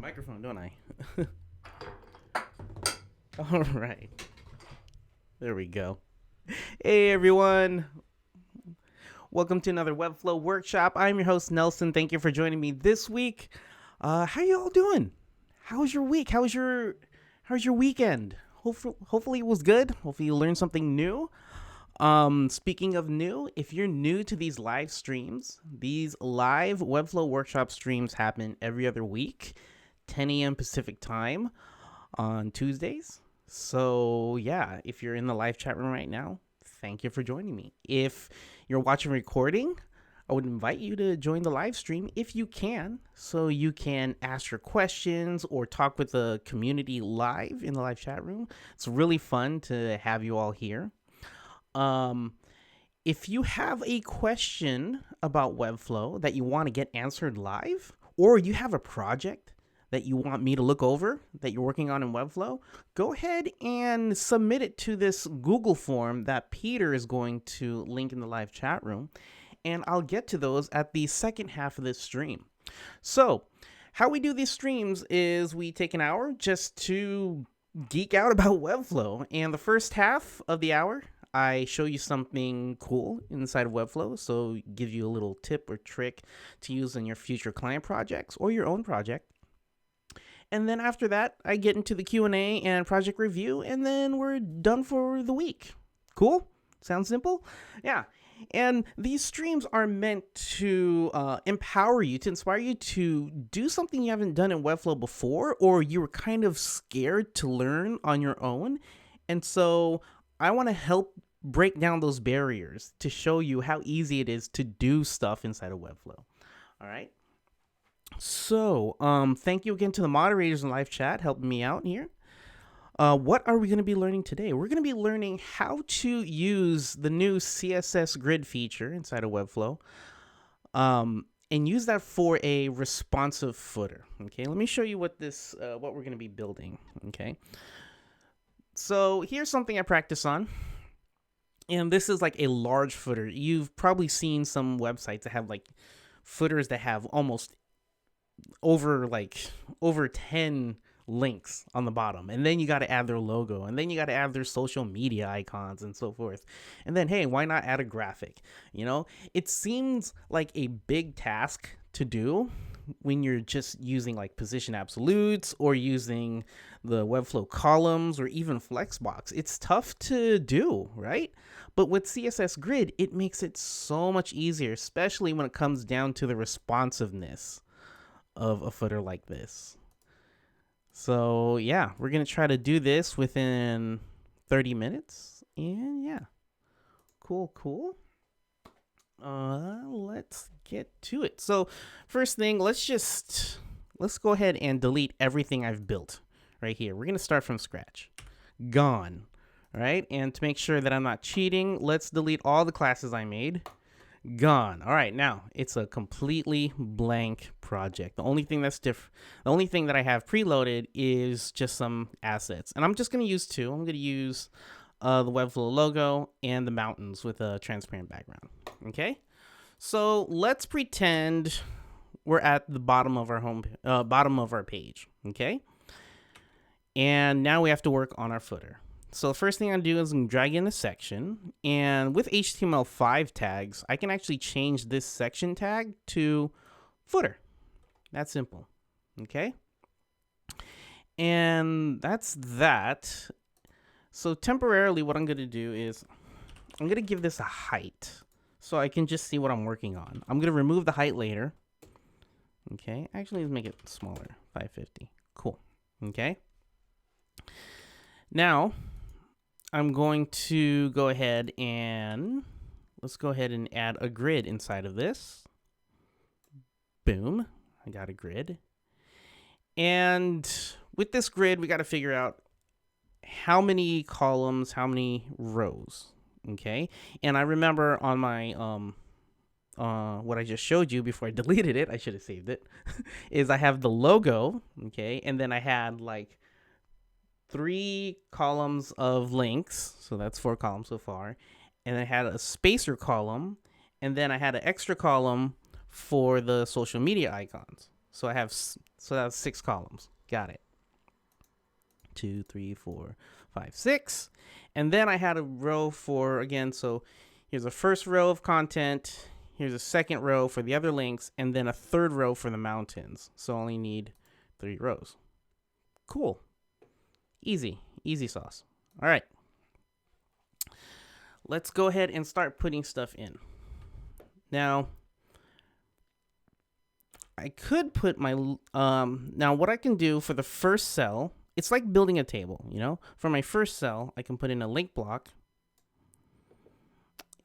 microphone, don't I? All right. There we go. Hey, everyone. Welcome to another Webflow workshop. I'm your host, Nelson. Thank you for joining me this week. How you all doing? How was your week? How's your weekend? Hopefully it was good. Hopefully you learned something new. Speaking of new, if you're new to these live streams, these live Webflow workshop streams happen every other week, 10 a.m. Pacific time on Tuesdays. So yeah, if you're in the live chat room right now, thank you for joining me. If you're watching recording, I would invite you to join the live stream if you can, so you can ask your questions or talk with the community live in the live chat room. It's really fun to have you all here. If you have a question about Webflow that you want to get answered live, or you have a project that you want me to look over that you're working on in Webflow, go ahead and submit it to this Google form that Peter is going to link in the live chat room, and I'll get to those at the second half of this stream. So, how we do these streams is we take an hour just to geek out about Webflow, and the first half of the hour, I show you something cool inside of Webflow, so give you a little tip or trick to use in your future client projects or your own project. And then after that, I get into the Q&A and project review, and then we're done for the week. Cool? Sounds simple? Yeah. And these streams are meant to empower you, to inspire you to do something you haven't done in Webflow before, or you were kind of scared to learn on your own. And so I want to help break down those barriers to show you how easy it is to do stuff inside of Webflow. All right. So, thank you again to the moderators in live chat helping me out here. What are we going to be learning today? We're going to be learning how to use the new CSS grid feature inside of Webflow, and use that for a responsive footer. Okay, let me show you what we're going to be building. Okay. So here's something I practice on, and this is like a large footer. You've probably seen some websites that have like footers that have almost over 10 links on the bottom, and then you got to add their logo, and then you got to add their social media icons and so forth, and then hey, why not add a graphic? It seems like a big task to do when you're just using like position absolutes or using the Webflow columns or even Flexbox. It's tough to do, right? But with CSS Grid, it makes it so much easier, especially when it comes down to the responsiveness of a footer like this. So yeah, we're going to try to do this within 30 minutes. And yeah, cool. Let's get to it. So first thing, let's go ahead and delete everything I've built right here. We're going to start from scratch. Gone. All right. And to make sure that I'm not cheating, let's delete all the classes I made. Gone. All right. Now it's a completely blank project. The only thing that's different, the only thing that I have preloaded is just some assets, and I'm just going to use two. I'm going to use the Webflow logo and the mountains with a transparent background. Okay, so let's pretend we're at the bottom of our page. Okay, and now we have to work on our footer. So the first thing I'm gonna do is I'm gonna drag in a section, and with HTML5 tags, I can actually change this section tag to footer. That's simple. Okay, and that's that. So temporarily, what I'm going to do is I'm going to give this a height so I can just see what I'm working on. I'm going to remove the height later. Okay, actually, let's make it smaller, 550. Cool. Okay. Now, I'm going to go ahead and let's go ahead and add a grid inside of this. Boom. I got a grid. And with this grid, we got to figure out how many columns, how many rows, okay? And I remember on my, what I just showed you before I deleted it, I should have saved it, is I have the logo, okay? And then I had like 3 columns of links, so that's 4 columns so far. And I had a spacer column, and then I had an extra column for the social media icons. So I have So that's 6 columns. Got it. 2, 3, 4, 5, 6. And then I had a row for, again, so here's a first row of content. Here's a second row for the other links, and then a third row for the mountains. So I only need 3 rows. Cool. Easy. Easy sauce. All right. Let's go ahead and start putting stuff in. Now, I could put my, now what I can do for the first cell, it's like building a table, you know? For my first cell, I can put in a link block.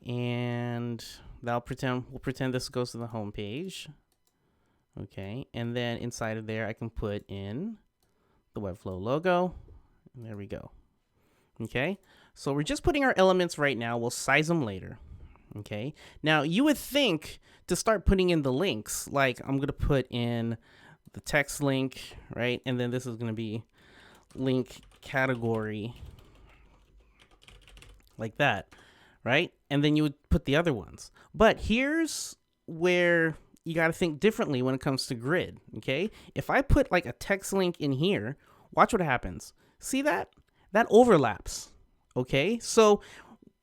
And we'll pretend this goes to the home page. Okay, and then inside of there, I can put in the Webflow logo. And there we go. Okay, so we're just putting our elements right now. We'll size them later. Okay, now you would think to start putting in the links, like I'm going to put in the text link, right? And then this is going to be link category, like that, right? And then you would put the other ones. But here's where you got to think differently when it comes to grid, okay? If I put like a text link in here, watch what happens. See that? That overlaps, okay? So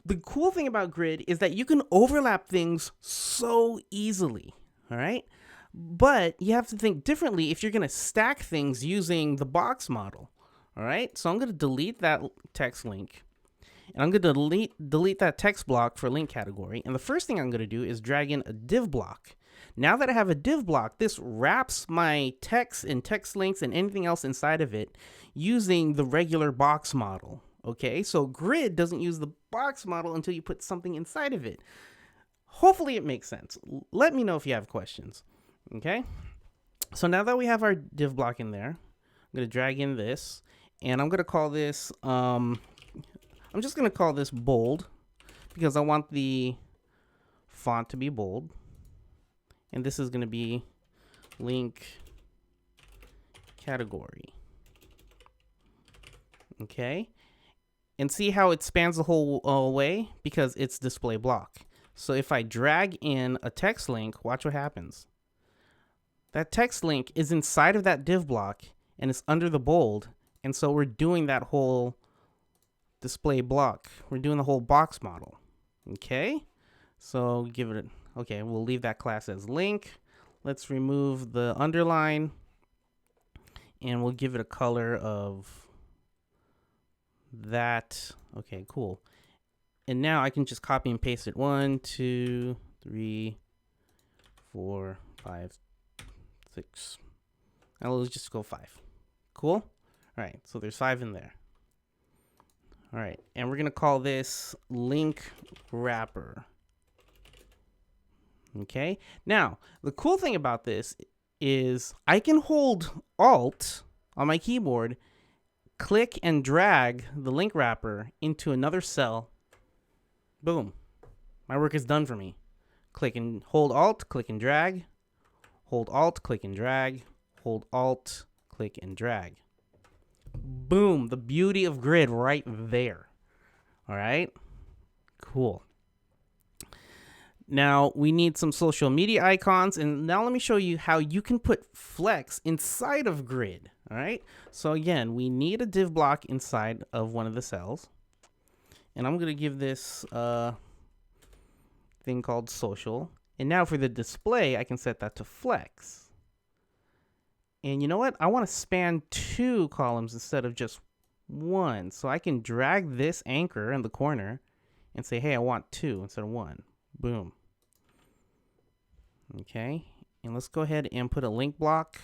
the cool thing about grid is that you can overlap things so easily, all right? But you have to think differently if you're going to stack things using the box model, all right? So I'm going to delete that text link, and I'm going to delete that text block for link category. And the first thing I'm going to do is drag in a div block. Now that I have a div block, this wraps my text and text links and anything else inside of it using the regular box model. Okay, so grid doesn't use the box model until you put something inside of it. Hopefully it makes sense. Let me know if you have questions. Okay, so now that we have our div block in there, I'm going to drag in this, and I'm going to call this, I'm just going to call this bold because I want the font to be bold. And this is going to be link category. Okay. And see how it spans the whole way? Because it's display block. So if I drag in a text link, watch what happens. That text link is inside of that div block and it's under the bold. And so we're doing that whole display block. We're doing the whole box model. Okay. So give it a, okay, we'll leave that class as link. Let's remove the underline and we'll give it a color of that. Okay, cool. And now I can just copy and paste it. 1, 2, 3, 4, 5, 6. And let's just go 5. Cool. All right, so there's 5 in there. All right, and we're gonna call this link wrapper. Okay, now the cool thing about this is I can hold Alt on my keyboard, click and drag the link wrapper into another cell. Boom, my work is done for me. Click and hold Alt, click and drag, hold Alt, click and drag, hold Alt, click and drag. Boom, the beauty of grid right there. All right, cool. Now we need some social media icons, and now let me show you how you can put flex inside of grid. All right, so again, we need a div block inside of one of the cells, and I'm going to give this thing called social. And now for the display, I can set that to flex. And you know what? I want to span 2 columns instead of just 1. So I can drag this anchor in the corner and say, hey, I want 2 instead of 1. Boom. Okay, and let's go ahead and put a link block.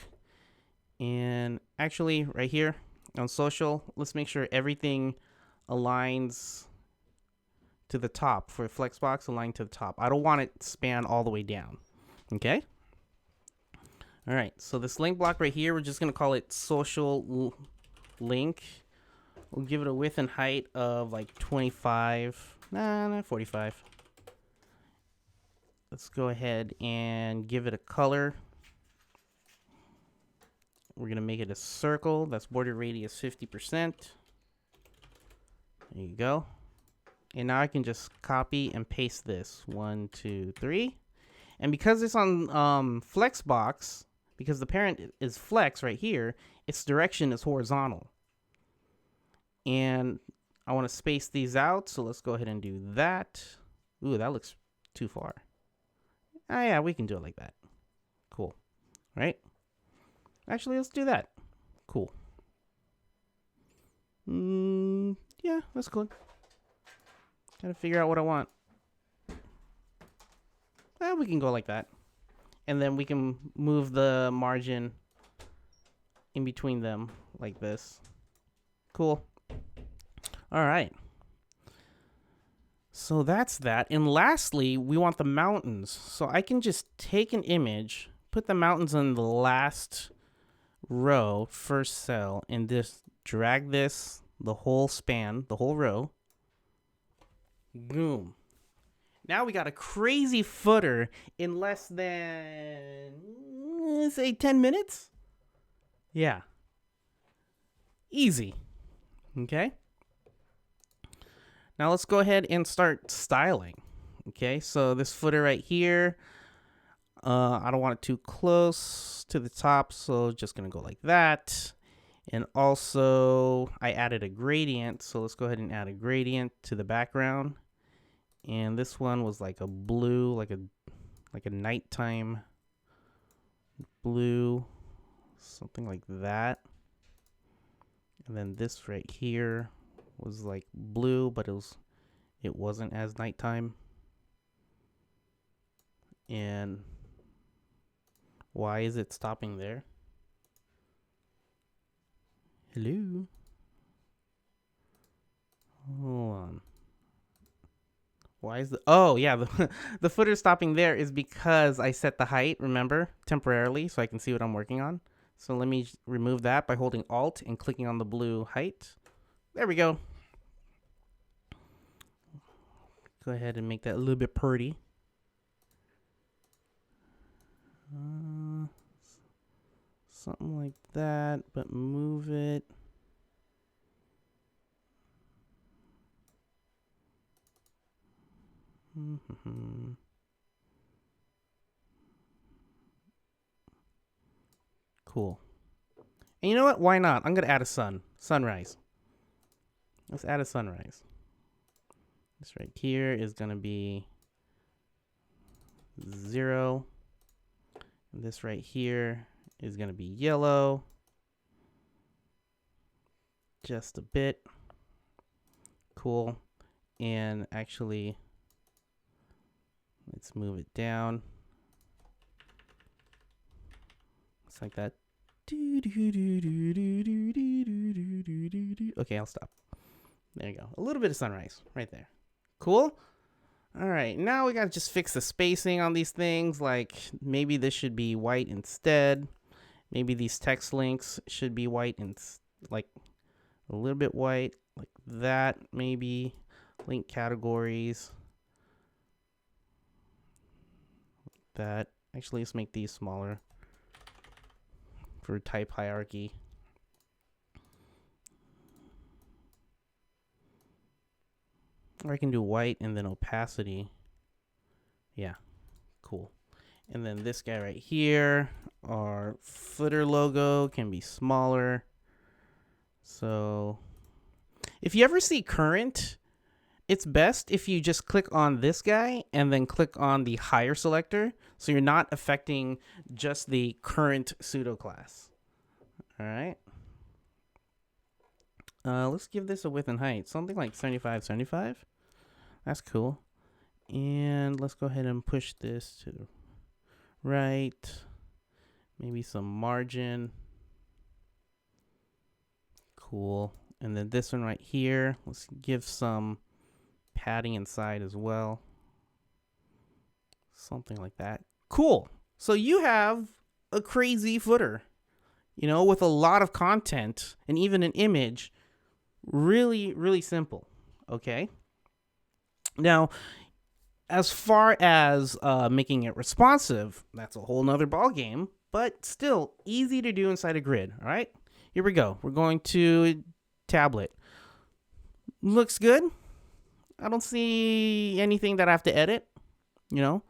And actually, right here on social, let's make sure everything aligns to the top. For Flexbox, align to the top. I don't want it span all the way down. Okay. All right, so this link block right here, we're just going to call it social link. We'll give it a width and height of like 25, nah, 45. Let's go ahead and give it a color. We're going to make it a circle. That's border radius 50%. There you go. And now I can just copy and paste this. 1, 2, 3. And because it's on Flexbox, because the parent is flex right here, its direction is horizontal. And I want to space these out, so let's go ahead and do that. Ooh, that looks too far. Ah, yeah, we can do it like that. Cool. Right? Actually, let's do that. Cool. Yeah, that's cool. Gotta figure out what I want. We can go like that. And then we can move the margin in between them like this. Cool. All right. So that's that. And lastly, we want the mountains. So I can just take an image, put the mountains in the last row, first cell, and just drag this the whole span, the whole row. Boom. Now we got a crazy footer in less than, say, 10 minutes? Yeah. Easy. Okay. Now let's go ahead and start styling. Okay, so this footer right here, I don't want it too close to the top, so just gonna go like that. And also, I added a gradient, so let's go ahead and add a gradient to the background. And this one was like a blue, like a nighttime blue, something like that. And then this right here was like blue, but it wasn't as nighttime. And why is it stopping there? Hello? Hold on. Why is oh yeah, the footer stopping there is because I set the height, remember, temporarily, so I can see what I'm working on. So let me remove that by holding Alt and clicking on the blue height. There we go. Go ahead and make that a little bit pretty. Something like that, but move it. Cool. And you know what? Why not? I'm going to add a sunrise. Let's add a sunrise. This right here is going to be 0. And this right here is going to be yellow. Just a bit. Cool. And actually, let's move it down. It's like that. Okay, I'll stop. There you go. A little bit of sunrise right there. Cool. All right, now we got to just fix the spacing on these things. Like maybe this should be white instead. Maybe these text links should be white and like a little bit white like that. Maybe link categories. That. Actually, let's make these smaller for type hierarchy. Or I can do white and then opacity. Yeah, cool. And then this guy right here, our footer logo can be smaller. So if you ever see current, it's best if you just click on this guy and then click on the higher selector. So you're not affecting just the current pseudo class. All right. Let's give this a width and height. Something like 75, 75. That's cool. And let's go ahead and push this to the right. Maybe some margin. Cool. And then this one right here, let's give some padding inside as well. Something like that. Cool. So you have a crazy footer, you know, with a lot of content and even an image. Really, really simple. Okay. Now, as far as making it responsive, that's a whole nother ball game, but still easy to do inside a grid. All right, here we go. We're going to tablet. Looks good. I don't see anything that I have to edit, you know.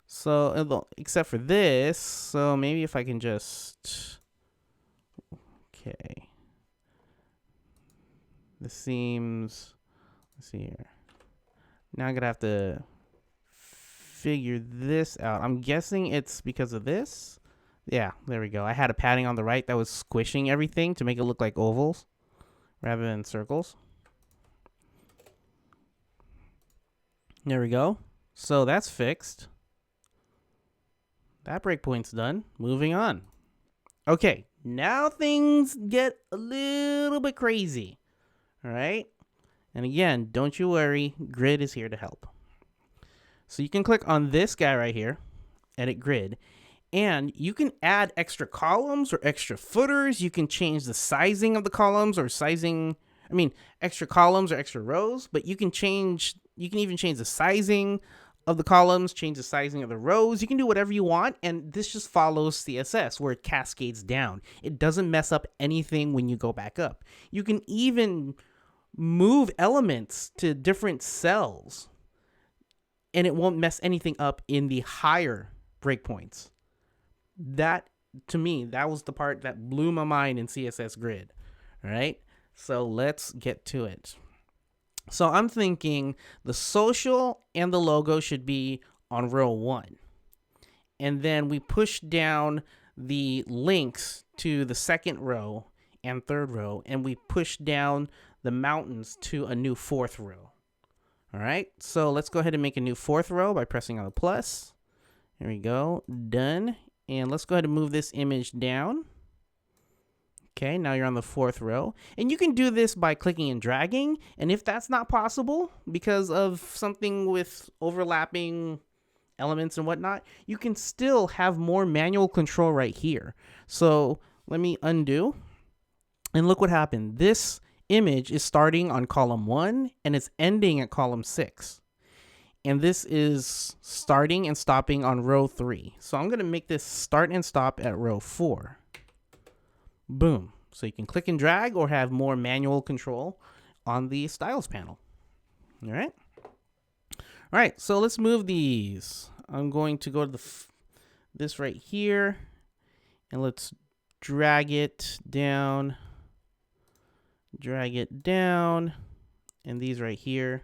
So, except for this, so maybe if I can just, okay. This seems, let's see here. Now I'm gonna have to figure this out. I'm guessing it's because of this. Yeah, there we go. I had a padding on the right that was squishing everything to make it look like ovals rather than circles. There we go. So that's fixed. That breakpoint's done. Moving on. Okay, now things get a little bit crazy. All right? And again, don't you worry, Grid is here to help. So you can click on this guy right here, Edit Grid, and you can add extra columns or extra footers. You can change the sizing of the columns or extra columns or extra rows, but you can even change the sizing of the columns, change the sizing of the rows. You can do whatever you want, and this just follows CSS where it cascades down. It doesn't mess up anything when you go back up. You can even move elements to different cells, and it won't mess anything up in the higher breakpoints. That, to me, that was the part that blew my mind in CSS Grid. All right, so let's get to it. So I'm thinking the social and the logo should be on row 1. And then we push down the links to the second row and third row, and we push down the mountains to a new 4th row. All right, so let's go ahead and make a new 4th row by pressing on the plus. There we go, done. And let's go ahead and move this image down. Okay, now you're on the 4th row. And you can do this by clicking and dragging. And if that's not possible because of something with overlapping elements and whatnot, you can still have more manual control right here. So let me undo. And look what happened. This image is starting on column 1 and it's ending at column 6. And this is starting and stopping on row 3. So I'm going to make this start and stop at row 4. Boom. So you can click and drag or have more manual control on the styles panel. All right. All right. So let's move these. I'm going to go to this right here, and let's drag it down, and these right here,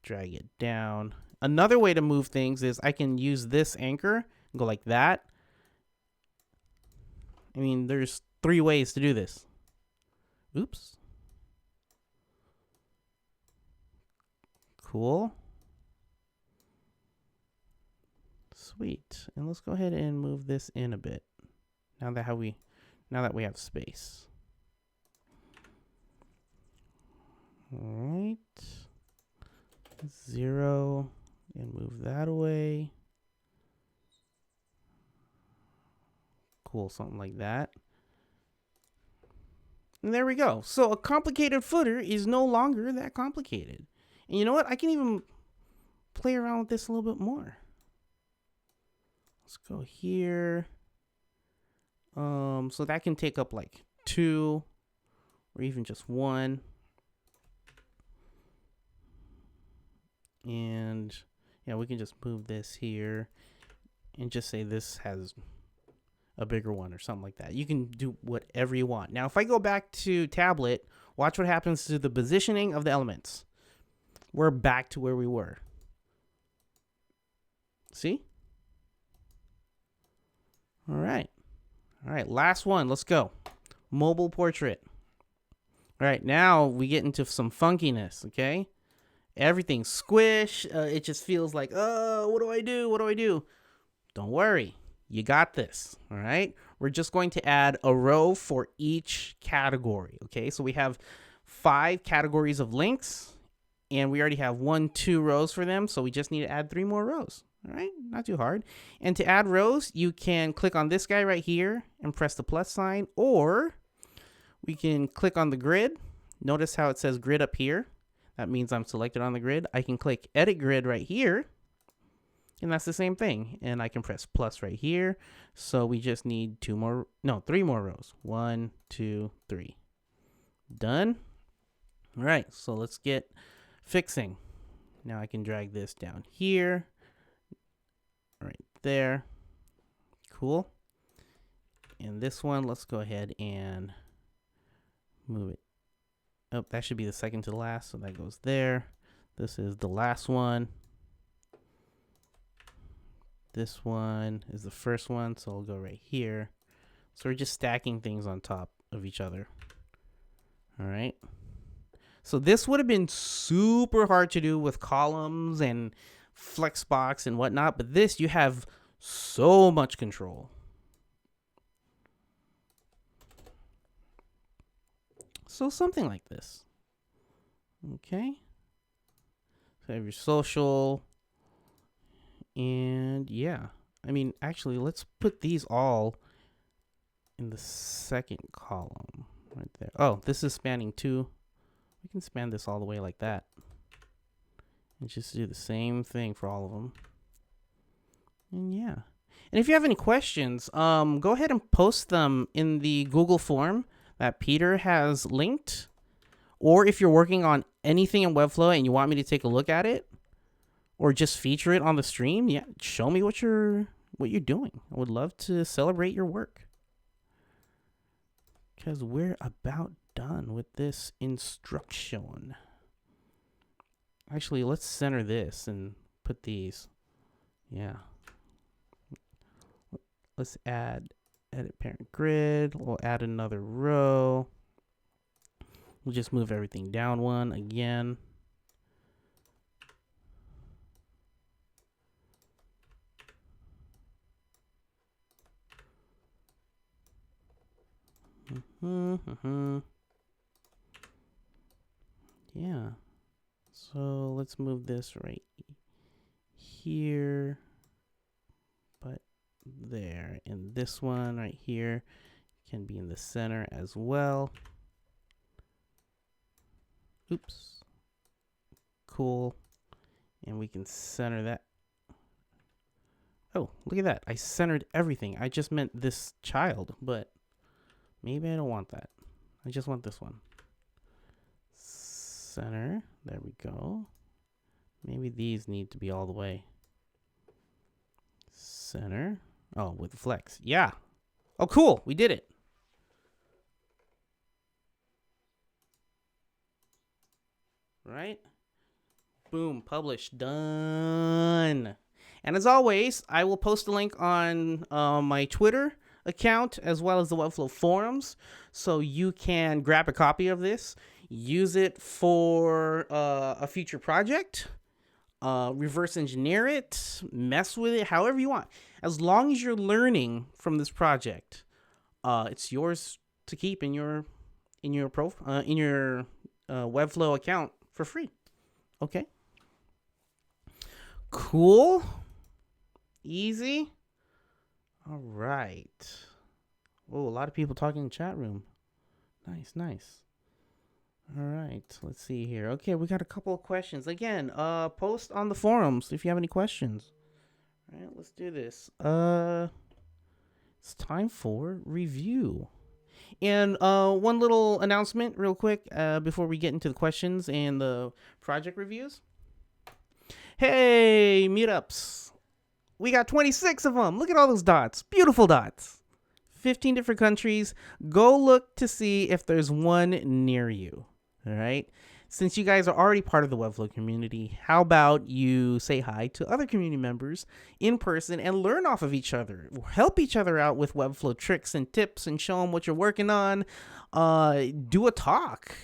drag it down. Another way to move things is I can use this anchor and go like that. I mean, there's 3 ways to do this. Oops. Cool. Sweet. And let's go ahead and move this in a bit. Now that we have space. All right. 0 and move that away. Cool, something like that. And there we go. So a complicated footer is no longer that complicated. And you know what? I can even play around with this a little bit more. Let's go here. So that can take up like 2 or even just 1. And yeah, we can just move this here and just say this has a bigger one or something like that. You can do whatever you want. Now, if I go back to tablet, watch what happens to the positioning of the elements. We're back to where we were. See? All right. All right, last one. Let's go. Mobile portrait. All right, now we get into some funkiness, okay? Everything's squish. It just feels like, oh, what do I do? What do I do? Don't worry. You got this, all right? We're just going to add a row for each category, okay? So we have 5 categories of links, and we already have 2 rows for them, so we just need to add 3 more rows, all right? Not too hard. And to add rows, you can click on this guy right here and press the plus sign, or we can click on the grid. Notice how it says grid up here. That means I'm selected on the grid. I can click edit grid right here, and that's the same thing. And I can press plus right here. So we just need 3 more rows. 1, 2, 3. Done. All right, so let's get fixing. Now I can drag this down here. there. Cool. And this one, let's go ahead and move it. Oh, that should be the second to the last, so that goes there. This is the last one. This one is the first one, so I'll go right here. So we're just stacking things on top of each other. All right. So this would have been super hard to do with columns and flexbox and whatnot, but this, you have so much control. So something like this. Okay. So you have your social. And yeah, I mean, actually, let's put these all in the second column right there. Oh, this is spanning 2. We can span this all the way like that. And just do the same thing for all of them. And yeah. And if you have any questions, go ahead and post them in the Google form that Peter has linked. Or if you're working on anything in Webflow and you want me to take a look at it, or just feature it on the stream, yeah, show me what you're doing. I would love to celebrate your work. Because we're about done with this instruction. Actually, let's center this and put these. Yeah. Let's add edit parent grid. We'll add another row. We'll just move everything down one again. Yeah. So let's move this right here, but there. And this one right here can be in the center as well. Oops. Cool. And we can center that. Oh, look at that. I centered everything. I just meant this child, but maybe I don't want that. I just want this one. Center. There we go. Maybe these need to be all the way. Center. Oh, with the flex. Yeah. Oh, cool. We did it. Right? Boom. Published. Done. And as always, I will post a link on my Twitter account as well as the Webflow forums, so you can grab a copy of this, use it for a future project, reverse engineer it, mess with it however you want. As long as you're learning from this project, it's yours to keep in your Webflow account for free. Okay. Cool. Easy. All right. Whoa, a lot of people talking in the chat room. Nice, nice. All right, let's see here. Okay, we got a couple of questions. Again, post on the forums if you have any questions. All right, let's do this. It's time for review. And one little announcement real quick before we get into the questions and the project reviews. Hey, meetups. We got 26 of them. Look at all those dots. Beautiful dots. 15 different countries. Go look to see if there's one near you. All right. Since you guys are already part of the Webflow community, how about you say hi to other community members in person and learn off of each other. Help each other out with Webflow tricks and tips and show them what you're working on. Do a talk.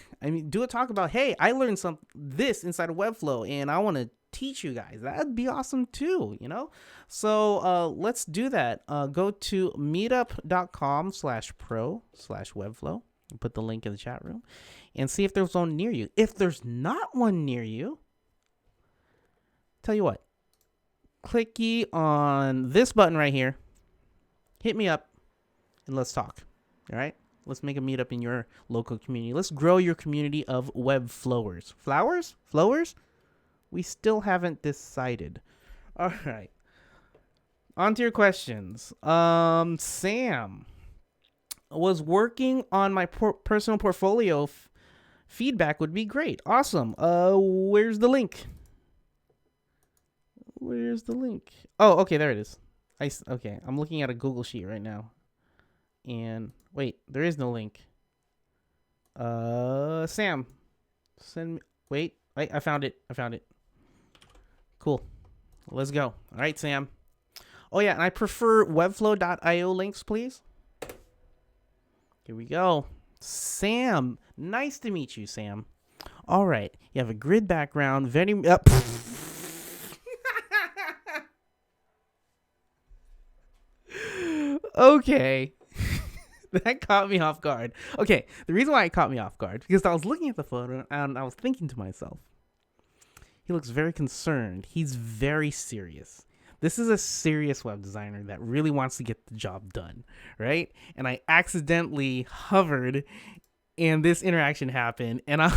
Do a talk about, hey, I learned this inside of Webflow and I want to teach you guys. That'd be awesome too, you know? So let's do that. Go to meetup.com/pro/Webflow and put the link in the chat room and see if there's one near you. If there's not one near you, tell you what, clicky on this button right here, hit me up, and let's talk. All right? Let's make a meetup in your local community. Let's grow your community of Webflowers. Flowers? Flowers? We still haven't decided. All right. On to your questions. Sam was working on my personal portfolio. Feedback would be great. Awesome. Where's the link? Where's the link? Oh, okay, there it is. Okay, I'm looking at a Google sheet right now. And wait, there is no link. Sam, send me. Wait, I found it. Cool. Let's go. All right, Sam. Oh yeah, and I prefer Webflow.io links, please. Here we go. Sam, nice to meet you, Sam. All right, you have a grid background. Very. Okay. That caught me off guard. Okay, the reason why it caught me off guard because I was looking at the photo and I was thinking to myself, he looks very concerned. He's very serious. This is a serious web designer that really wants to get the job done, right? And I accidentally hovered and this interaction happened and I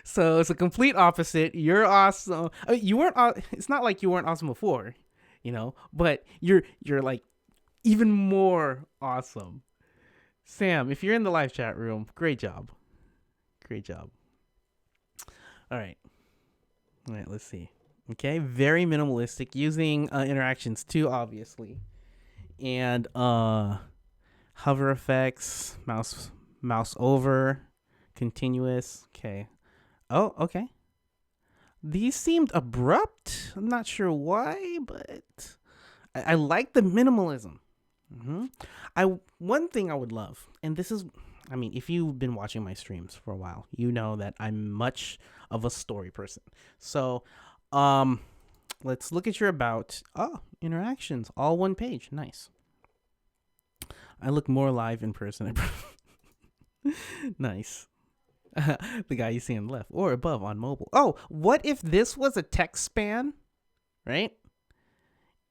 so it's a complete opposite. You're awesome. I mean, you weren't it's not like you weren't awesome before, but you're like even more awesome. Sam, if you're in the live chat room, great job. All right, let's see. Okay, very minimalistic, using interactions too, obviously, and hover effects, mouse over, continuous. Okay. Oh, okay. These seemed abrupt. I'm not sure why, but I like the minimalism. One thing I would love, and this is, I mean, if you've been watching my streams for a while, you know that I'm much of a story person. So, let's look at your about. Oh, interactions, all one page. Nice. I look more live in person. Nice. The guy you see on the left or above on mobile. Oh, what if this was a text span, right?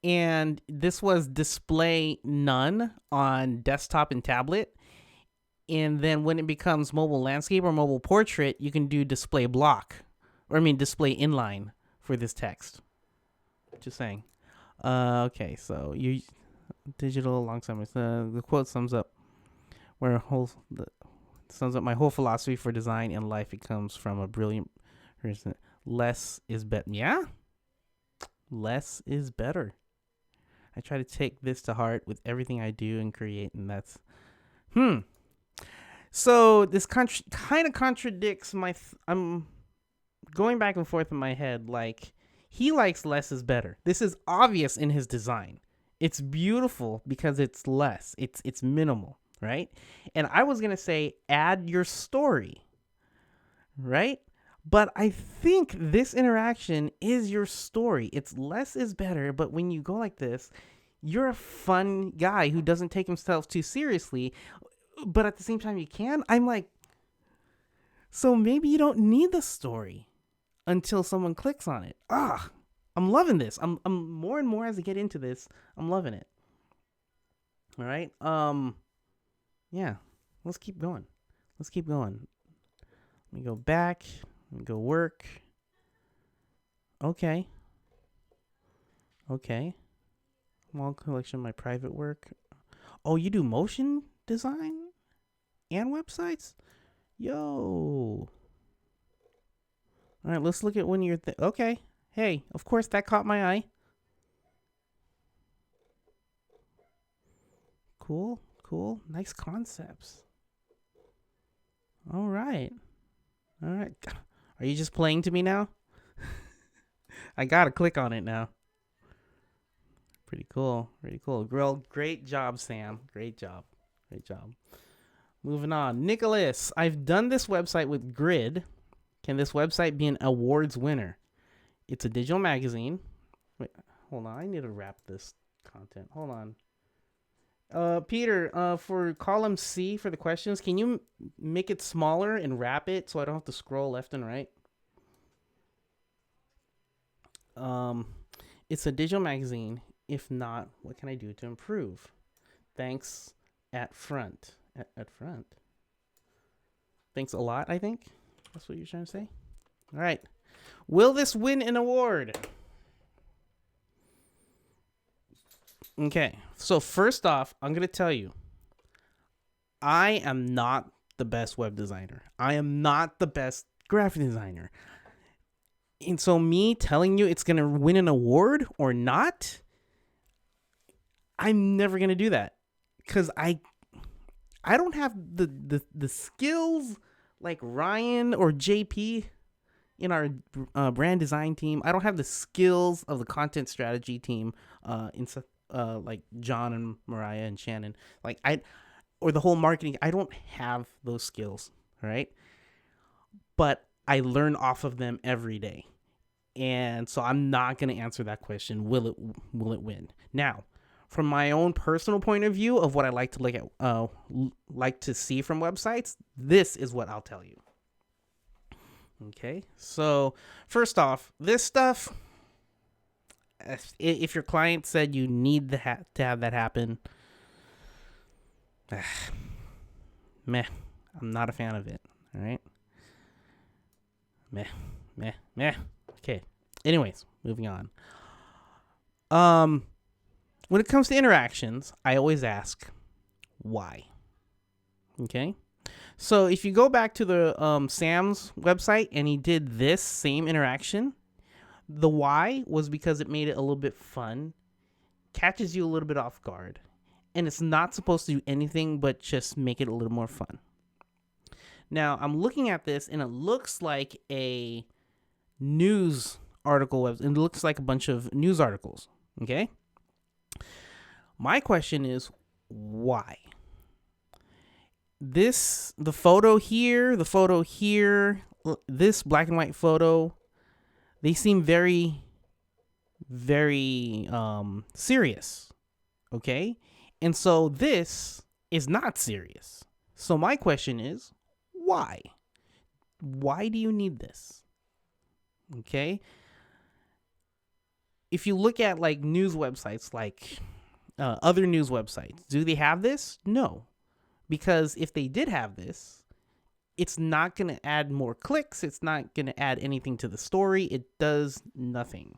And this was display none on desktop and tablet. And then when it becomes mobile landscape or mobile portrait, you can do display block. Display inline for this text. Just saying. Okay, so you digital alongside the quote sums up sums up my whole philosophy for design and life. It comes from a brilliant person. Less is better. Yeah? Less is better. I try to take this to heart with everything I do and create, and that's So this kind of contradicts my. I'm going back and forth in my head. Like, he likes less is better. This is obvious in his design. It's beautiful because it's less. It's minimal, right? And I was gonna say add your story, right? But I think this interaction is your story. It's less is better, but when you go like this, you're a fun guy who doesn't take himself too seriously, but at the same time you can. I'm like, so maybe you don't need the story until someone clicks on it. I'm loving this. I'm more and more as I get into this, I'm loving it. All right. Yeah. Let's keep going. Let me go back. Go work. Okay. Small collection of my private work. Oh, you do motion design and websites? Yo. All right, let's look at when you're okay. Hey, of course that caught my eye. Cool. Nice concepts. All right. Are you just playing to me now? I gotta click on it now. Pretty cool. Girl, great job, Sam. Great job. Moving on. Nicholas, I've done this website with Grid. Can this website be an awards winner? It's a digital magazine. Wait, hold on. I need to wrap this content. Hold on. Peter, for column C for the questions, can you make it smaller and wrap it so I don't have to scroll left and right? It's a digital magazine. If not, what can I do to improve? Thanks at front. At front. Thanks a lot, I think. That's what you're trying to say? All right. Will this win an award? Okay, so first off, I'm going to tell you, I am not the best web designer. I am not the best graphic designer. And so me telling you it's going to win an award or not I'm never going to do that because I don't have the skills like Ryan or JP in our brand design team. I don't have the skills of the content strategy team like John and Mariah and Shannon. Or the whole marketing. I don't have those skills, right? But I learn off of them every day. And so I'm not going to answer that question. Will it win? Now, from my own personal point of view of what I like to look at, like to see from websites, this is what I'll tell you. Okay, so first off, this stuff, if your client said you need to have that happen, meh, I'm not a fan of it. All right, meh. Okay. Anyways, moving on. When it comes to interactions, I always ask, why? Okay. So if you go back to the Sam's website and he did this same interaction, the why was because it made it a little bit fun, catches you a little bit off guard, and it's not supposed to do anything but just make it a little more fun. Now, I'm looking at this and it looks like a news article. It looks like a bunch of news articles. Okay. My question is, why? The photo here, this black and white photo, they seem very, very serious. Okay. And so this is not serious. So my question is, why? Why do you need this? Okay. If you look at like news websites, like other news websites, do they have this? No. Because if they did have this, it's not going to add more clicks. It's not going to add anything to the story. It does nothing.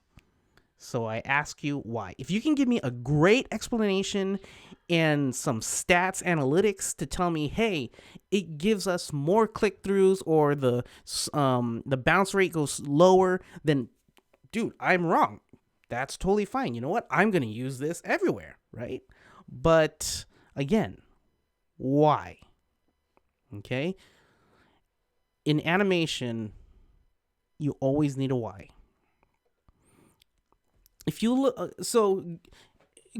So I ask you why. If you can give me a great explanation and some stats analytics to tell me, hey, it gives us more click-throughs or the bounce rate goes lower, then, dude, I'm wrong. That's totally fine. You know what? I'm going to use this everywhere, right? But again, why? Okay? In animation, you always need a why. If you look, so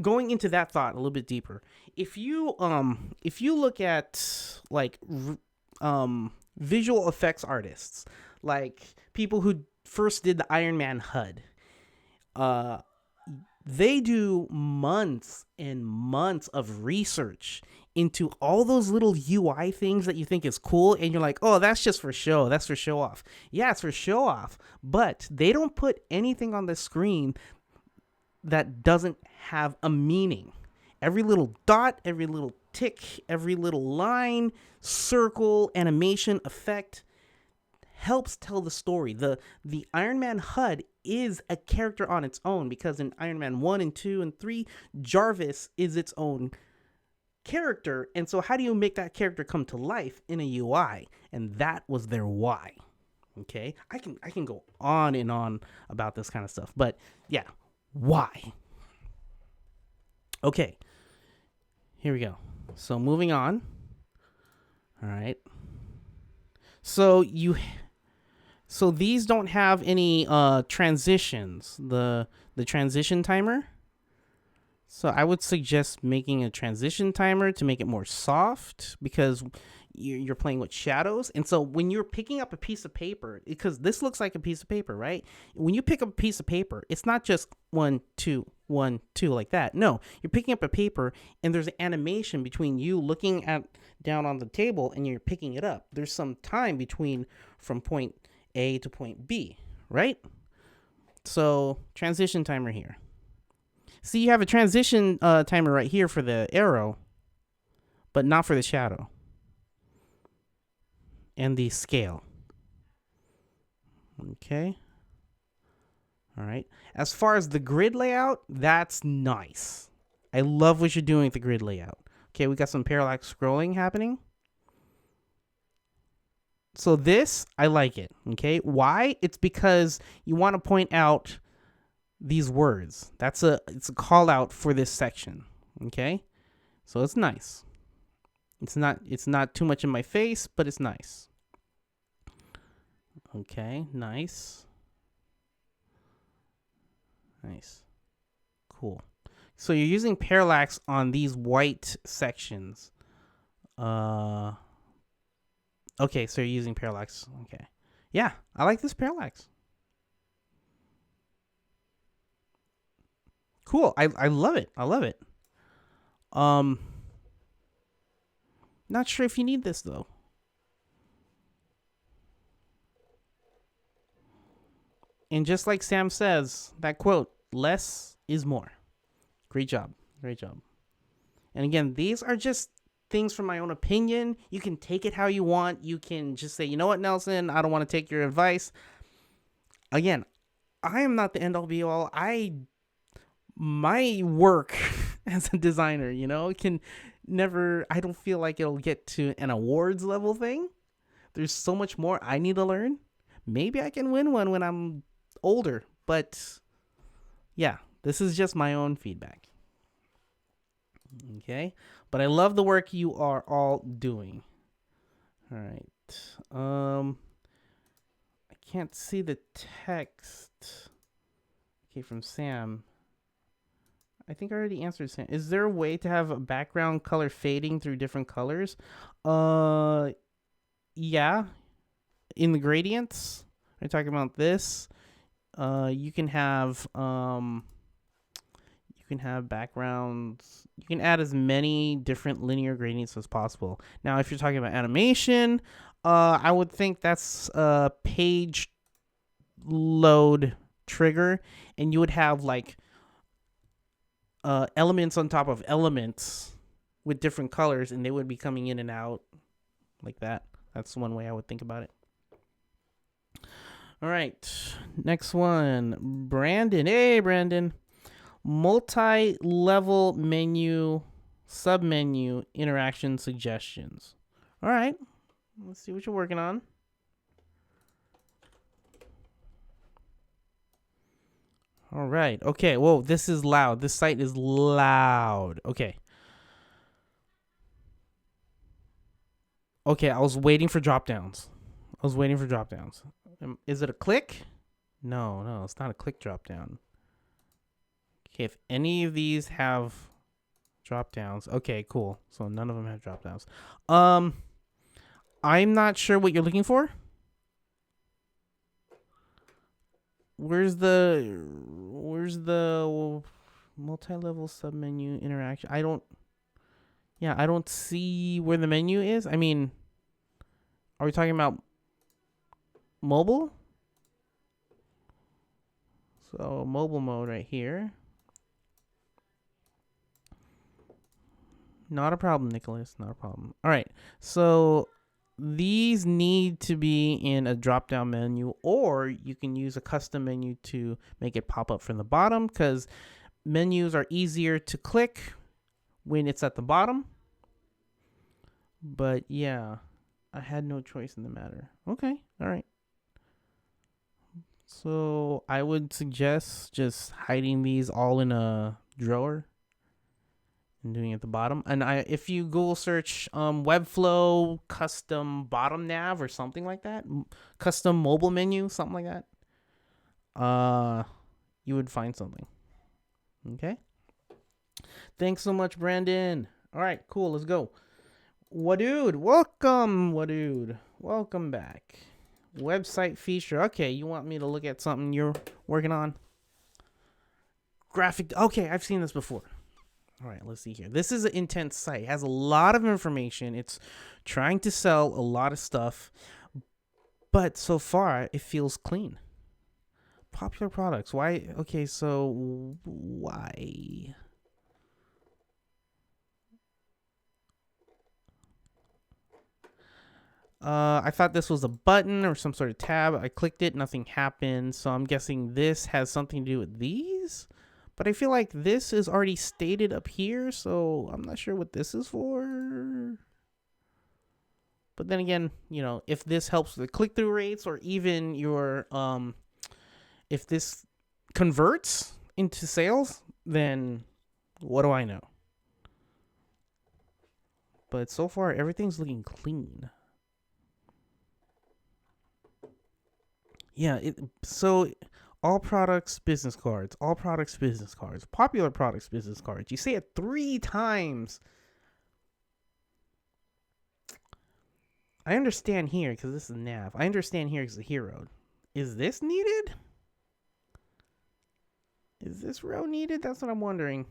going into that thought a little bit deeper, if you look at like visual effects artists, like people who first did the Iron Man HUD, they do months and months of research into all those little UI things that you think is cool, and you're like, oh, that's just for show. That's for show off. Yeah, it's for show off, but they don't put anything on the screen that doesn't have a meaning. Every little dot, every little tick, every little line, circle, animation, effect helps tell the story. The Iron Man HUD is a character on its own, because in Iron Man 1 and 2 and 3, Jarvis is its own character. And so how do you make that character come to life in a UI? And that was their why. Okay? I can go on and on about this kind of stuff, but yeah, why? Okay. Here we go. So moving on. All right. So these don't have any transitions. The transition timer. So I would suggest making a transition timer to make it more soft, because you're playing with shadows. And so when you're picking up a piece of paper, because this looks like a piece of paper, right? When you pick up a piece of paper, it's not just 1, 2, 1, 2 like that. No, you're picking up a paper and there's an animation between you looking down on the table and you're picking it up. There's some time between from point A to point B, right? So transition timer here. See, you have a transition timer right here for the arrow, but not for the shadow and the scale. Okay. All right. As far as the grid layout, that's nice. I love what you're doing with the grid layout. Okay, we got some parallax scrolling happening. So this, I like it. Okay. Why? It's because you want to point out these words. It's a call out for this section. Okay, so it's nice. It's not too much in my face, but it's nice. Okay, nice. Nice. Cool. So you're using parallax on these white sections. Okay, so you're using parallax. Okay. Yeah, I like this parallax. Cool. I love it. I love it. Um Not sure if you need this though. And just like Sam says, that quote, less is more. Great job. Great job. And again, these are just things from my own opinion. You can take it how you want. You can just say, you know what, Nelson, I don't want to take your advice. Again, I am not the end all be all. My work as a designer, can never, I don't feel like it'll get to an awards level thing. There's so much more I need to learn. Maybe I can win one when I'm older, but yeah, this is just my own feedback. Okay, but I love the work you are all doing. All right. I can't see the text. Okay, from Sam. I think I already answered Sam. Is there a way to have a background color fading through different colors? Yeah. In the gradients, are you talking about this? You can have backgrounds. You can add as many different linear gradients as possible. Now, if you're talking about animation, I would think that's a page load trigger, and you would have like elements on top of elements with different colors, and they would be coming in and out like that. That's one way I would think about it. All right, next one, Brandon. Hey, Brandon. Multi-level menu, submenu interaction suggestions. All right, let's see what you're working on. All right. Okay. Whoa, this is loud. This site is loud. Okay. Okay, I was waiting for drop downs. Is it a click? No, it's not a click drop down. Okay, if any of these have drop downs, okay, cool. So none of them have drop downs. I'm not sure what you're looking for. Where's the multi-level submenu interaction? I don't see where the menu is. I mean, are we talking about mobile? So mobile mode right here. Not a problem, Nicholas. Not a problem. All right. So these need to be in a drop-down menu, or you can use a custom menu to make it pop up from the bottom, because menus are easier to click when it's at the bottom. But yeah, I had no choice in the matter. Okay. All right. So I would suggest just hiding these all in a drawer and doing it at the bottom. And if you Google search Webflow custom bottom nav or something like that, custom mobile menu, something like that, you would find something. Okay. Thanks so much, Brandon. All right, cool. Let's go. Wadude, welcome, Wadude. Welcome back. Website feature. Okay, you want me to look at something you're working on? Graphic. Okay, I've seen this before. All right, let's see here. This is an intense site. It has a lot of information. It's trying to sell a lot of stuff, but so far it feels clean. Popular products. Why? Okay, so why? I thought this was a button or some sort of tab. I clicked it, nothing happened. So I'm guessing this has something to do with these. But I feel like this is already stated up here, so I'm not sure what this is for. But then again, if this helps with the click-through rates, or even your if this converts into sales, then what do I know? but so far everything's looking clean. Yeah, so all products business cards, all products business cards, popular products business cards. You say it 3 times. I understand here because this is nav. I understand here because the hero. Is this needed? Is this row needed? That's what I'm wondering.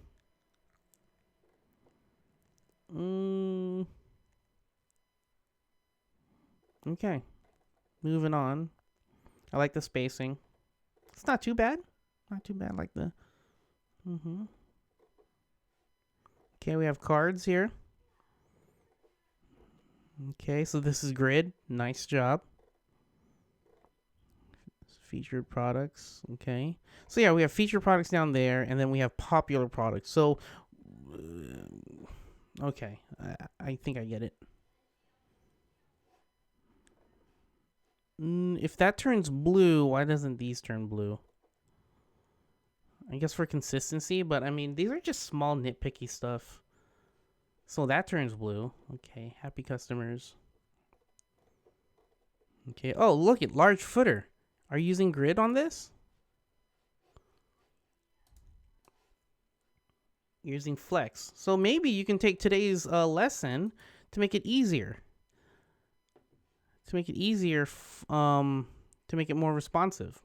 Okay. Moving on. I like the spacing. It's not too bad. Not too bad like the... Okay, we have cards here. Okay, so this is grid. Nice job. Featured products. Okay. So yeah, we have featured products down there, and then we have popular products. So, okay. I think I get it. If that turns blue, why doesn't these turn blue? I guess for consistency, but I mean, these are just small nitpicky stuff. So that turns blue. Okay, happy customers. Okay, oh, look at large footer. Are you using grid on this? You're using flex. So maybe you can take today's lesson to make it easier. To make it easier, to make it more responsive.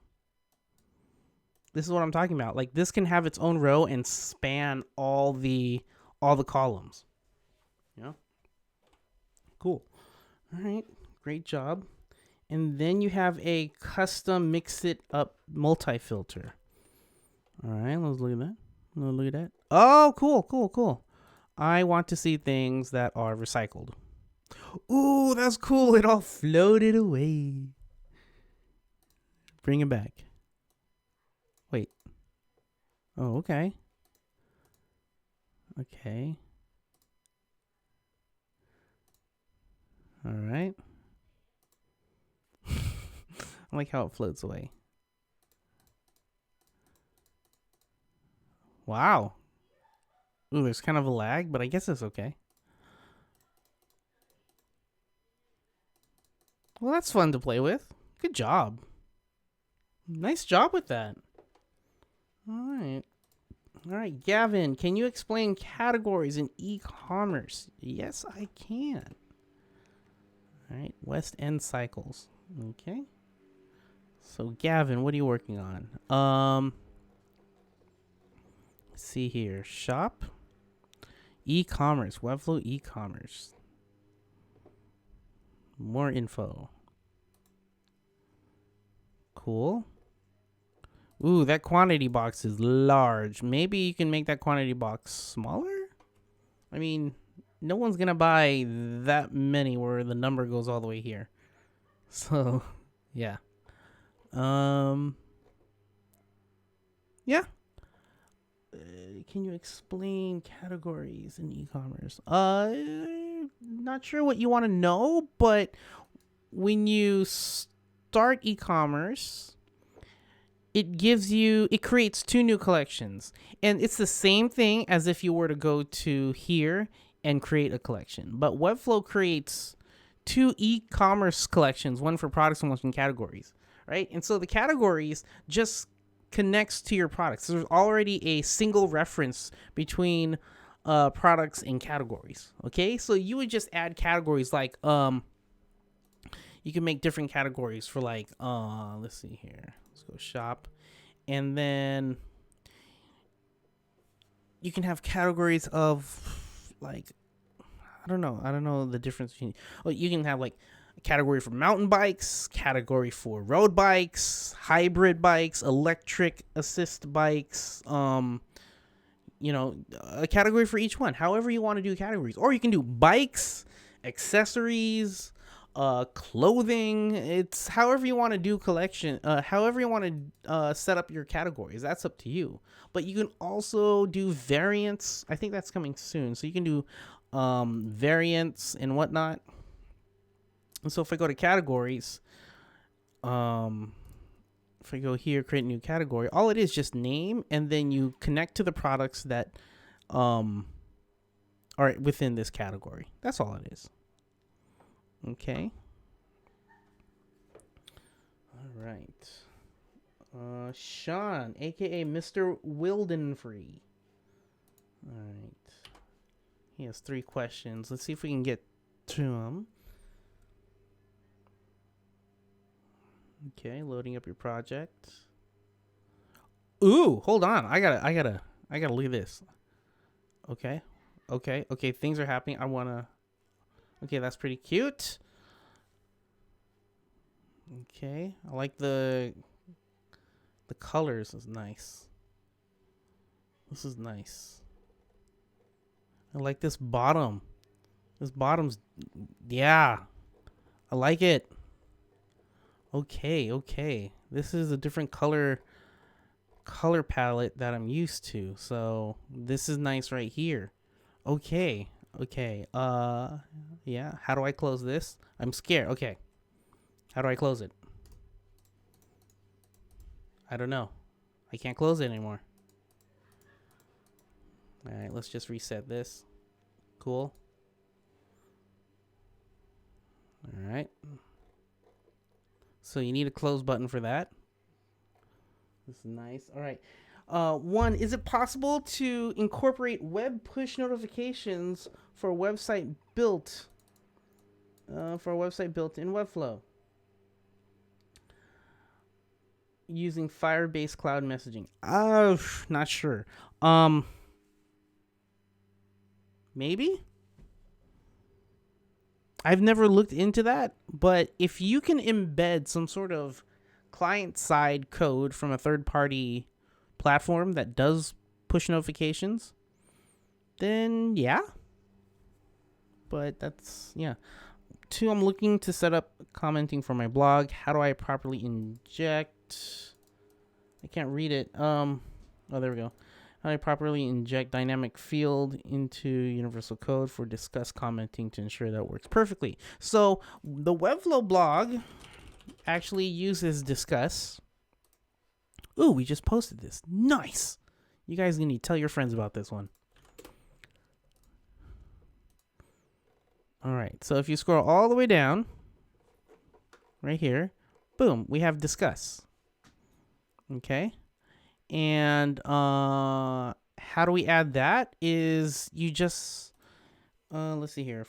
This is what I'm talking about. Like, this can have its own row and span all the columns. Yeah. Cool. All right. Great job. And then you have a custom mix it up multi-filter. All right. Let's look at that. Look at that. Oh, cool, cool, cool. I want to see things that are recycled. Ooh, that's cool. It all floated away. Bring it back. Wait. Oh, okay. Okay. All right. I like how it floats away. Wow. Ooh, there's kind of a lag, but I guess it's okay. Well, that's fun to play with. Good job. Nice job with that. All right. All right, Gavin, can you explain categories in e-commerce? Yes, I can. All right, West End Cycles. Okay. So, Gavin, what are you working on? Let's see here. Shop. E-commerce. Webflow e-commerce. More info. Cool. Ooh, that quantity box is large. Maybe you can make that quantity box smaller? I mean, no one's going to buy that many where the number goes all the way here. So, yeah. Yeah. Can you explain categories in e-commerce? Not sure what you want to know, but when you start e-commerce, it creates 2 new collections, and it's the same thing as if you were to go to here and create a collection. But Webflow creates 2 e-commerce collections, one for products and one for categories, right? And so the categories just connects to your products. So there's already a single reference between products and categories. Okay, so you would just add categories like you can make different categories for like let's see here. Let's go shop, and then you can have categories of like I don't know the difference between. Oh, you can have like a category for mountain bikes, category for road bikes, hybrid bikes, electric assist bikes, you know, a category for each one. However you want to do categories, or you can do bikes, accessories, clothing. It's however you want to do collection, however you want to set up your categories. That's up to you. But you can also do variants. I think that's coming soon, so you can do variants and whatnot. And so if I go to categories, if I go here, create a new category, all it is just name, and then you connect to the products that are or within this category. That's all it is. Okay. All right. Sean, aka Mr. Wildenfree. All right. He has 3 questions. Let's see if we can get to them. Okay, loading up your project. Ooh, hold on. I gotta look at this. Okay. Things are happening. Okay, that's pretty cute. Okay, I like the colors is nice. This is nice. I like this bottom. This bottom's, yeah. I like it. Okay. This is a different color palette that I'm used to. So this is nice right here. Okay. Yeah. How do I close this? I'm scared. Okay. How do I close it? I don't know. I can't close it anymore. All right, let's just reset this. Cool. All right. So you need a close button for that. This is nice. All right. 1, is it possible to incorporate web push notifications for a website built in Webflow using Firebase Cloud Messaging? Not sure. Maybe? I've never looked into that, but if you can embed some sort of client-side code from a third-party platform that does push notifications, then yeah. But that's, yeah. 2, I'm looking to set up commenting for my blog. How do I properly inject? I can't read it. Oh, there we go. How do I properly inject dynamic field into universal code for discuss commenting to ensure that it works perfectly? So the Webflow blog actually uses discuss. Ooh, we just posted this. Nice. You guys need to tell your friends about this one. All right. So if you scroll all the way down, right here, boom, we have discuss. Okay. And how do we add that? Is you just let's see here.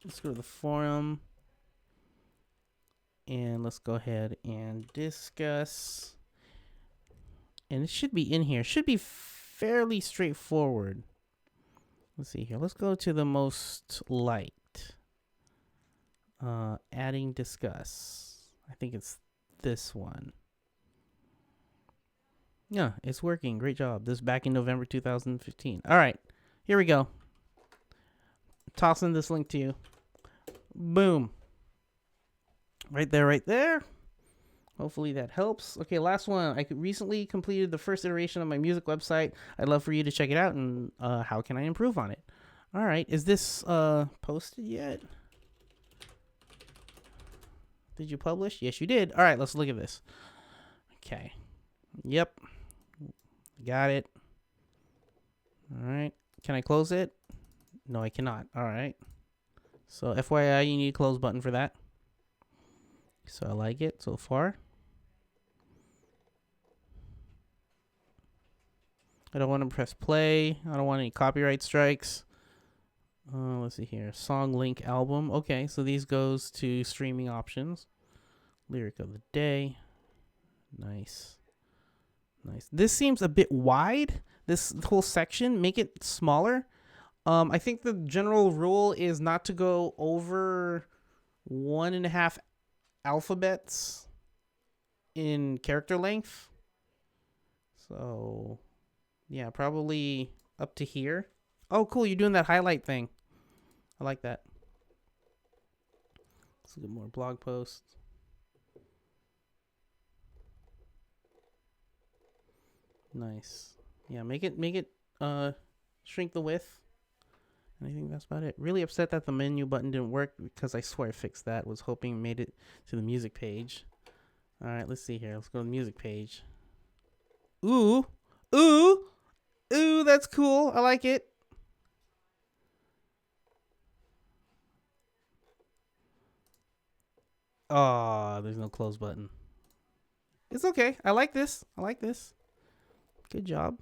Let's go to the forum. And let's go ahead and discuss. And it should be in here. Should be fairly straightforward. Let's see here. Let's go to the most liked. Adding discuss. I think it's this one. Yeah, it's working. Great job. This is back in November 2015. All right. Here we go. Tossing this link to you. Boom. Right there. Hopefully that helps. Okay, last one. I recently completed the first iteration of my music website. I'd love for you to check it out, and how can I improve on it? All right. Is this posted yet? Did you publish? Yes, you did. All right, let's look at this. Okay. Yep. Got it. All right. Can I close it? No, I cannot. All right. So FYI, you need a close button for that. So I like it so far. I don't want to press play. I don't want any copyright strikes. Let's see here. Song link album. Okay, so these goes to streaming options. Lyric of the day. Nice. This seems a bit wide. This whole section, make it smaller. I think the general rule is not to go over 1.5 alphabets in character length. So, yeah, probably up to here. Oh, cool. You're doing that highlight thing. I like that. Let's look at more blog posts. Nice. Yeah, make it shrink the width. And I think that's about it. Really upset that the menu button didn't work because I swear I fixed that. Was hoping it made it to the music page. All right, let's see here. Let's go to the music page. Ooh, that's cool. I like it. Oh, there's no close button. It's okay. I like this. I like this. Good job.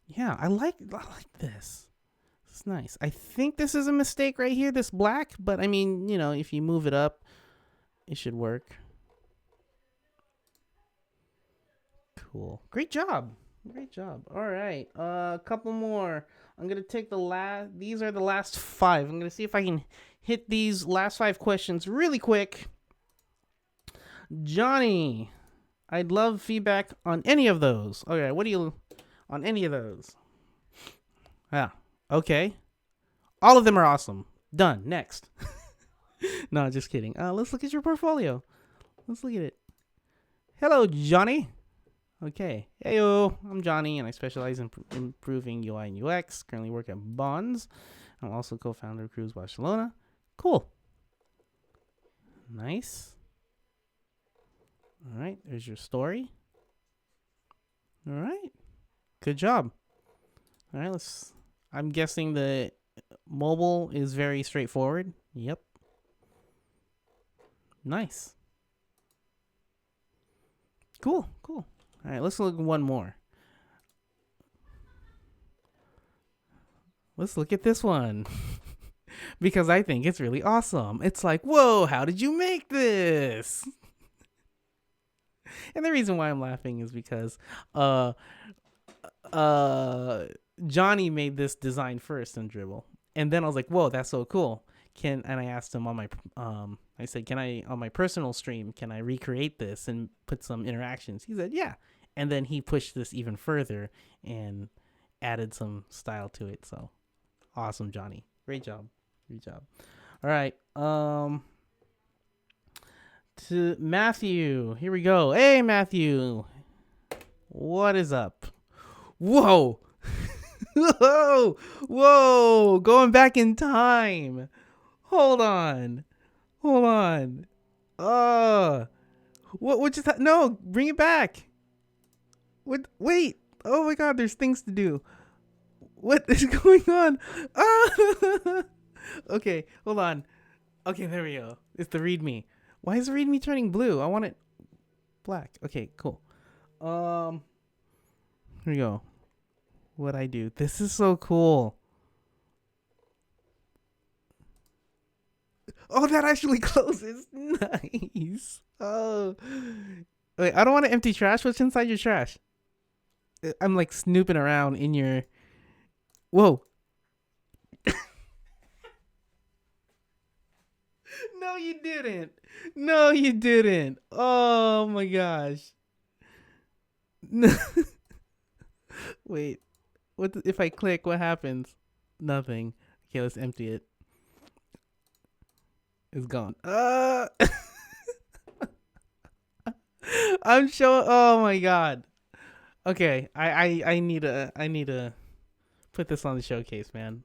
Yeah, I like this. It's nice. I think this is a mistake right here, this black, but I mean, you know, if you move it up, it should work. Cool. Great job. Great job. All right. A couple more. I'm going to take the last, these are the last 5. I'm going to see if I can hit these last 5 questions really quick. Johnny, I'd love feedback on any of those. Okay, what do you, on any of those? Yeah. Okay. All of them are awesome. Done. Next. No, just kidding. Let's look at your portfolio. Let's look at it. Hello, Johnny. Okay. Heyo, I'm Johnny, and I specialize in improving UI and UX. Currently work at Bonds. I'm also co-founder of Cruise Barcelona. Cool. Nice. All right. There's your story. All right. Good job. All right. Let's. I'm guessing the mobile is very straightforward. Yep. Nice. Cool. Cool. All right. Let's look at one more. Let's look at this one. Because I think it's really awesome. It's like, whoa, how did you make this? And the reason why I'm laughing is because Johnny made this design first in Dribble. And then I was like, whoa, that's so cool. And I asked him on my I said, can I, on my personal stream, can I recreate this and put some interactions? He said, yeah. And then he pushed this even further and added some style to it. So awesome, Johnny. Great job. Great job. All right. To Matthew. Here we go. Hey, Matthew. What is up? Whoa. Whoa. Whoa. Going back in time. Hold on. Hold on. What just no, bring it back. What, wait. Oh my god, there's things to do. What is going on? Ah! Okay, hold on. Okay, there we go. It's the readme. Why is the readme turning blue? I want it black. Okay, cool. Here we go. What I do. This is so cool. Oh, that actually closes. Nice. Oh. Wait, I don't want to empty trash. What's inside your trash? I'm like snooping around in your... Whoa. No, you didn't. No, you didn't. Oh my gosh. No. Wait. If I click, what happens? Nothing. Okay, let's empty it. It's gone. I'm showing. Oh my god. Okay, I need to put this on the showcase, man.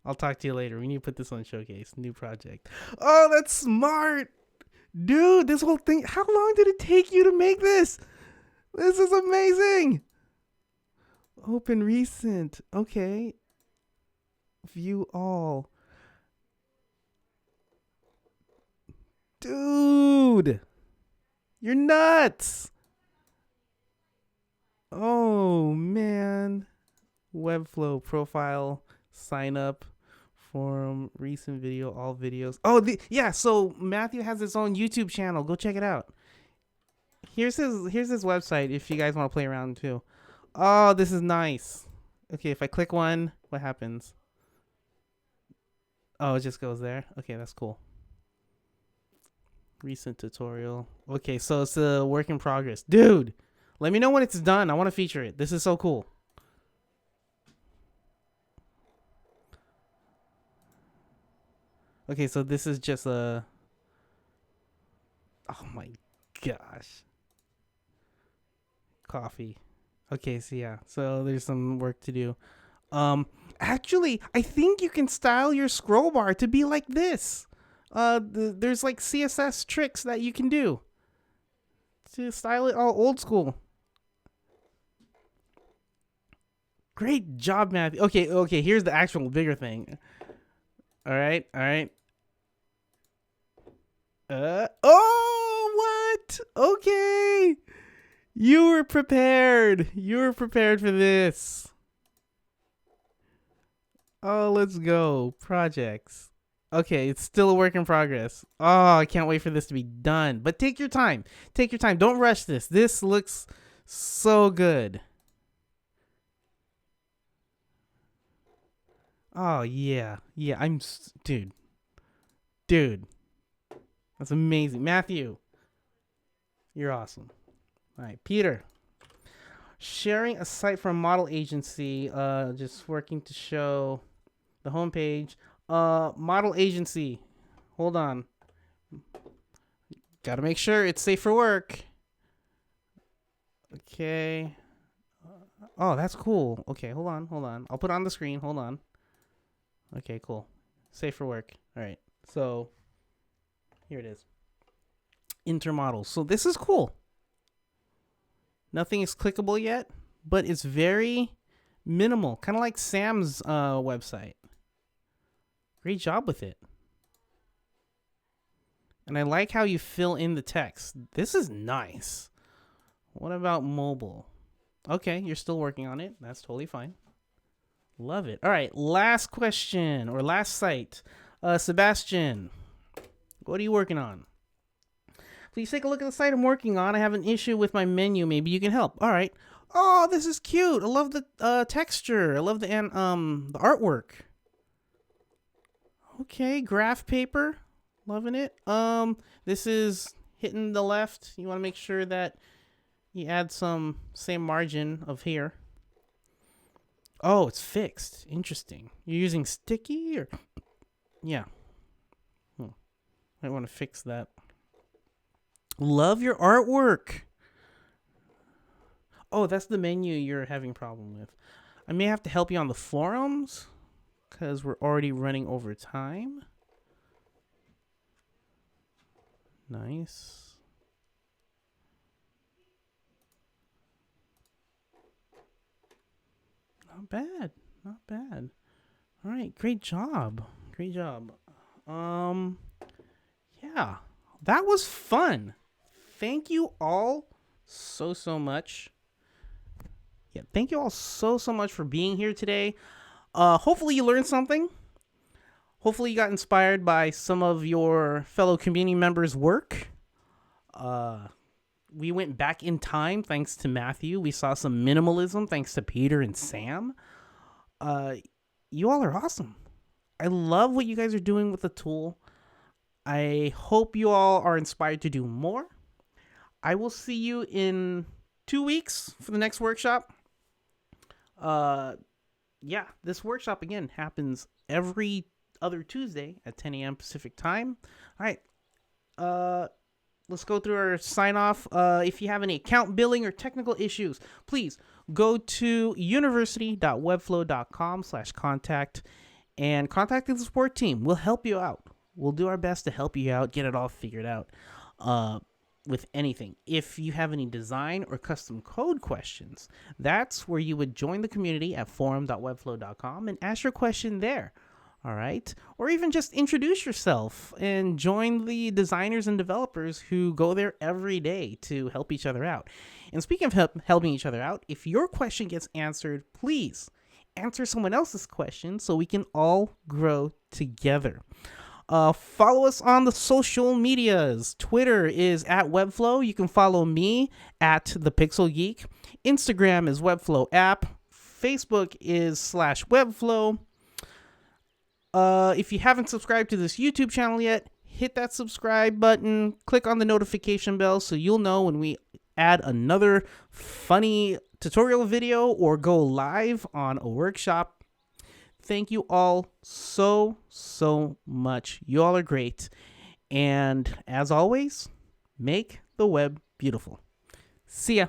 I'll talk to you later. We need to put this on the showcase. New project. Oh, that's smart. Dude, this whole thing, how long did it take you to make this? This is amazing. Open recent. Okay. View all. Dude. You're nuts. Oh, man. Webflow profile. Sign up. Forum. Recent video. All videos. Oh, yeah. So Matthew has his own YouTube channel. Go check it out. Here's his website if you guys want to play around too. Oh, this is nice. Okay, if I click one, what happens? Oh, it just goes there. Okay, that's cool. Recent tutorial. Okay, so it's a work in progress. Dude, let me know when it's done. I want to feature it. This is so cool. Okay, so this is just a... Oh my gosh. Coffee. Okay, so yeah. So there's some work to do. Actually, I think you can style your scroll bar to be like this. There's like CSS tricks that you can do to style it all old school. Great job, Matthew. Okay, here's the actual bigger thing. All right. Oh, what? Okay. You were prepared. You were prepared for this. Oh, let's go. Projects. Okay, it's still a work in progress. Oh, I can't wait for this to be done. But take your time. Take your time. Don't rush this. This looks so good. Oh, yeah. Yeah, dude. Dude. That's amazing. Matthew, you're awesome. All right, Peter. Sharing a site from a model agency. Just working to show the homepage. Model agency. Hold on. Gotta make sure it's safe for work. Okay. Oh, that's cool. Okay, hold on. I'll put it on the screen. Hold on. Okay, cool. Safe for work. All right. So here it is. Intermodel. So this is cool. Nothing is clickable yet, but it's very minimal. Kind of like Sam's website. Great job with it. And I like how you fill in the text. This is nice. What about mobile? Okay, you're still working on it. That's totally fine. Love it. All right, last question or last site. Sebastian, what are you working on? Please take a look at the site I'm working on. I have an issue with my menu. Maybe you can help. All right. Oh, this is cute. I love the texture. I love the artwork. Okay, graph paper. Loving it. This is hitting the left. You want to make sure that you add some same margin of here. Oh, it's fixed. Interesting. You're using sticky or yeah. I want to fix that. Love your artwork. Oh, that's the menu you're having problem with. I may have to help you on the forums because we're already running over time. Nice. Not bad. Not bad. All right, great job. Great job. Yeah. That was fun. Thank you all so much. Yeah, thank you all so much for being here today. Hopefully you learned something. Hopefully you got inspired by some of your fellow community members' work. We went back in time thanks to Matthew. We saw some minimalism thanks to Peter and Sam. You all are awesome. I love what you guys are doing with the tool. I hope you all are inspired to do more. I will see you in 2 weeks for the next workshop. Yeah, this workshop again happens every other Tuesday at 10 a.m. Pacific time. All right. Let's go through our sign off. If you have any account billing or technical issues, please go to university.webflow.com/contact and contact the support team. We'll help you out. We'll do our best to help you out, get it all figured out with anything. If you have any design or custom code questions, that's where you would join the community at forum.webflow.com and ask your question there. All right. Or even just introduce yourself and join the designers and developers who go there every day to help each other out. And speaking of helping each other out, if your question gets answered, please answer someone else's question so we can all grow together. Follow us on the social medias. Twitter is at Webflow. You can follow me at The Pixel Geek. Instagram is Webflow app. Facebook is /Webflow. If you haven't subscribed to this YouTube channel yet, hit that subscribe button. Click on the notification bell so you'll know when we add another funny tutorial video or go live on a workshop. Thank you all so much. You all are great. And as always, make the web beautiful. See ya.